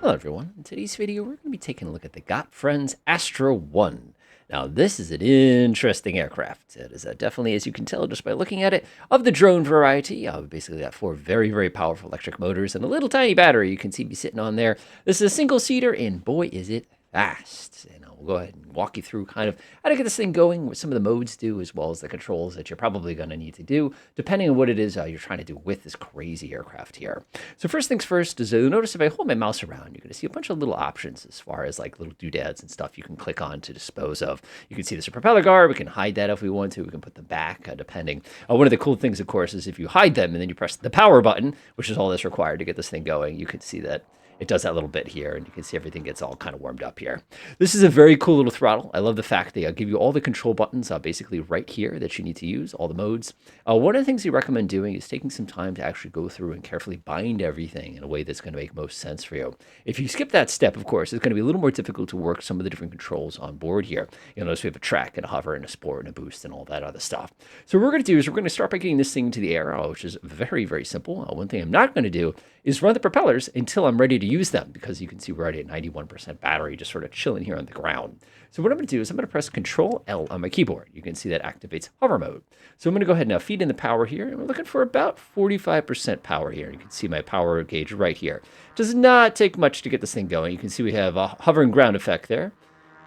Hello everyone, in today's video we're going to be taking a look at the Got Friends Astro1. Now this is an interesting aircraft. It is definitely, as you can tell just by looking at it, of the drone variety. We basically got four very powerful electric motors and a little tiny battery you can see me sitting on there. This is a single-seater and boy is it fast. And we'll go ahead and walk you through kind of how to get this thing going, what some of the modes do, as well as the controls that you're probably going to need to do, depending on what it is you're trying to do with this crazy aircraft here. So first things first is you'll notice if I hold my mouse around, you're going to see a bunch of little options as far as like little doodads and stuff you can click on to dispose of. You can see there's a propeller guard. We can hide that if we want to. We can put them back, depending. One of the cool things, of course, is if you hide them and then you press the power button, which is all that's required to get this thing going, you can see that it does that little bit here, and you can see everything gets all kind of warmed up here. This is a very cool little throttle. I love the fact they give you all the control buttons basically right here that you need to use, all the modes. One of the things we recommend doing is taking some time to actually go through and carefully bind everything in a way that's going to make most sense for you. If you skip that step, of course, it's going to be a little more difficult to work some of the different controls on board here. You'll notice we have a track and a hover and a sport and a boost and all that other stuff. So what we're going to do is we're going to start by getting this thing into the air, which is very simple. One thing I'm not going to do is run the propellers until I'm ready to use them, because you can see we're already at 91% battery, just sort of chilling here on the ground. So what I'm going to do is I'm going to press Control L on my keyboard. You can see that activates hover mode. So I'm going to go ahead and now feed in the power here, and we're looking for about 45% power here. You can see my power gauge right here. Does not take much to get this thing going. You can see we have a hover and ground effect there,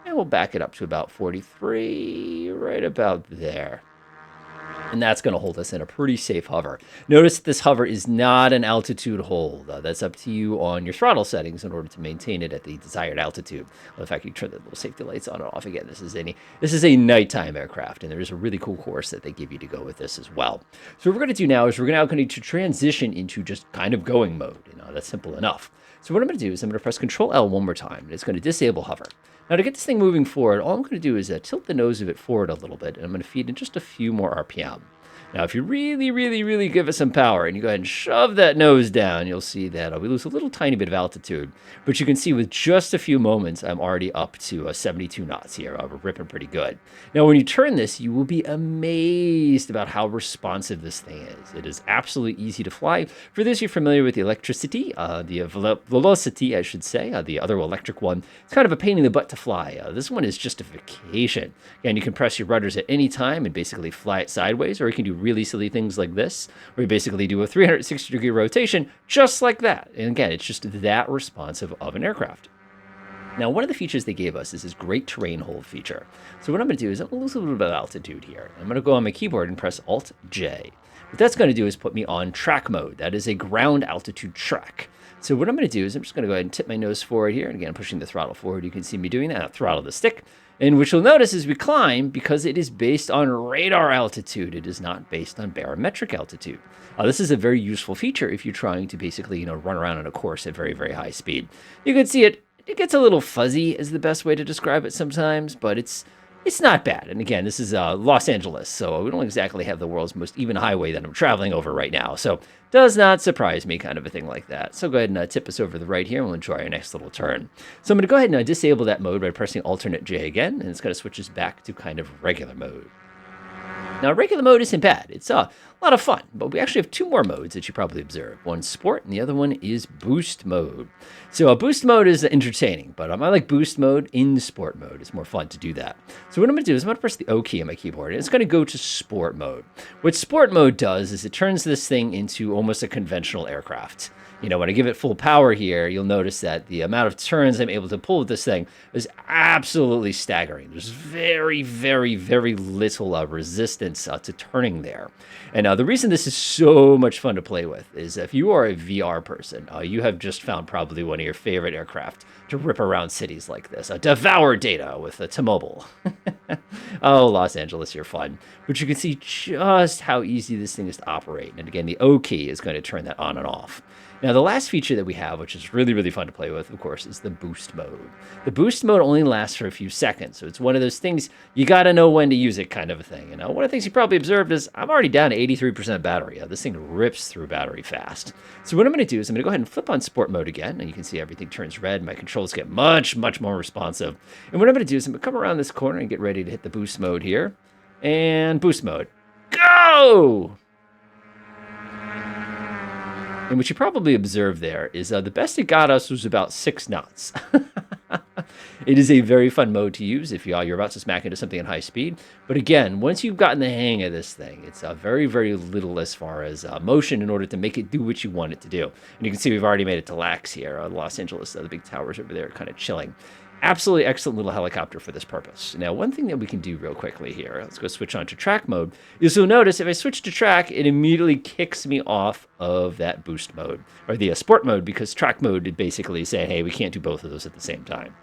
and we'll back it up to about 43, right about there. And that's going to hold us in a pretty safe hover. Notice this hover is not an altitude hold. That's up to you on your throttle settings in order to maintain it at the desired altitude. Well, in fact, you turn the little safety lights on and off again. This is a nighttime aircraft, and there is a really cool course that they give you to go with this as well. So what we're going to do now is we're now going to transition into just kind of going mode. That's simple enough. So what I'm going to do is I'm going to press Control L one more time, and it's going to disable hover. Now, to get this thing moving forward, all I'm going to do is tilt the nose of it forward a little bit, and I'm going to feed in just a few more RPM. Now, if you really give it some power and you go ahead and shove that nose down, you'll see that we lose a little tiny bit of altitude. But you can see with just a few moments, I'm already up to 72 knots here. We're ripping pretty good. Now, when you turn this, you will be amazed about how responsive this thing is. It is absolutely easy to fly. For those you're familiar with the electricity, the velocity, I should say, the other electric one, it's kind of a pain in the butt to fly. This one is just a vacation. Again, you can press your rudders at any time and basically fly it sideways, or you can do really silly things like this, where you basically do a 360-degree rotation just like that. And again, it's just that responsive of an aircraft. Now, one of the features they gave us is this great terrain hold feature. So what I'm going to do is I'm going to lose a little bit of altitude here. I'm going to go on my keyboard and press Alt-J. What that's going to do is put me on track mode. That is a ground altitude track. So what I'm going to do is I'm just going to go ahead and tip my nose forward here. And again, pushing the throttle forward. You can see me doing that. I'll throttle the stick. And what you'll notice is we climb because it is based on radar altitude. It is not based on barometric altitude. This is a very useful feature if you're trying to basically, run around on a course at very high speed. You can see it gets a little fuzzy is the best way to describe it sometimes, but it's not bad. And again, this is Los Angeles, so we don't exactly have the world's most even highway that I'm traveling over right now. So does not surprise me, kind of a thing like that. So go ahead and tip us over to the right here, and we'll enjoy our next little turn. So I'm going to go ahead and disable that mode by pressing Alternate J again, and it's going to switch us back to kind of regular mode. Now, regular mode isn't bad. It's a lot of fun, but we actually have two more modes that you probably observe. One's Sport, and the other one is Boost mode. So Boost mode is entertaining, but I like Boost mode in Sport mode. It's more fun to do that. So what I'm going to do is I'm going to press the O key on my keyboard, and it's going to go to Sport mode. What Sport mode does is it turns this thing into almost a conventional aircraft. When I give it full power here, you'll notice that the amount of turns I'm able to pull with this thing is absolutely staggering. There's very little resistance to turning there. And the reason this is so much fun to play with is if you are a VR person, you have just found probably one of your favorite aircraft to rip around cities like this. Devour data with a T-Mobile. Oh, Los Angeles, you're fun. But you can see just how easy this thing is to operate. And again, the O key is going to turn that on and off. Now, the last feature that we have, which is really fun to play with, of course, is the Boost mode. The Boost mode only lasts for a few seconds, so it's one of those things you got to know when to use it kind of a thing. One of the things you probably observed is I'm already down to 83% battery. This thing rips through battery fast. So what I'm going to do is I'm going to go ahead and flip on Sport mode again, and you can see everything turns red. My controls get much more responsive. And what I'm going to do is I'm going to come around this corner and get ready to hit the Boost mode here. And Boost mode. Go! And what you probably observed there is the best it got us was about 6 knots. It is a very fun mode to use if you're about to smack into something at high speed. But again, once you've gotten the hang of this thing, it's very, very little as far as motion in order to make it do what you want it to do. And you can see we've already made it to LAX here, Los Angeles, the big towers over there kind of chilling. Absolutely excellent little helicopter for this purpose. Now, one thing that we can do real quickly here, let's go switch on to track mode, is you'll notice if I switch to track, it immediately kicks me off of that boost mode, or the sport mode, because track mode would basically say, hey, we can't do both of those at the same time.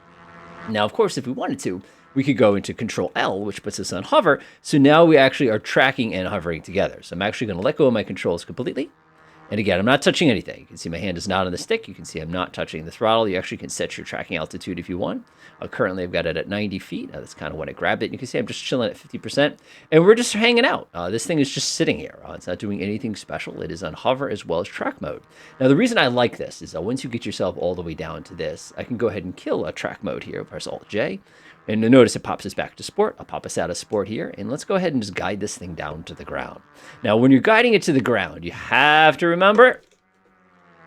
Now, of course, if we wanted to, we could go into Control L, which puts us on hover, so now we actually are tracking and hovering together. So I'm actually going to let go of my controls completely. And again, I'm not touching anything. You can see my hand is not on the stick. You can see I'm not touching the throttle. You actually can set your tracking altitude if you want. Currently, I've got it at 90 feet. That's kind of when I grabbed it. You can see I'm just chilling at 50%. And we're just hanging out. This thing is just sitting here. It's not doing anything special. It is on hover as well as track mode. Now, the reason I like this is that once you get yourself all the way down to this, I can go ahead and kill a track mode here. Press Alt-J. And notice it pops us back to sport. I'll pop us out of sport here. And let's go ahead and just guide this thing down to the ground. Now, when you're guiding it to the ground, you have to remember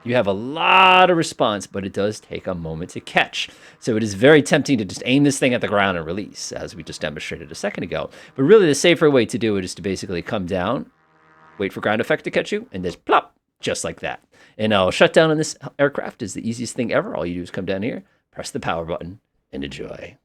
you have a lot of response, but it does take a moment to catch. So it is very tempting to just aim this thing at the ground and release, as we just demonstrated a second ago. But really, the safer way to do it is to basically come down, wait for ground effect to catch you, and just plop, just like that. And now shut down on this aircraft is the easiest thing ever. All you do is come down here, press the power button, and enjoy.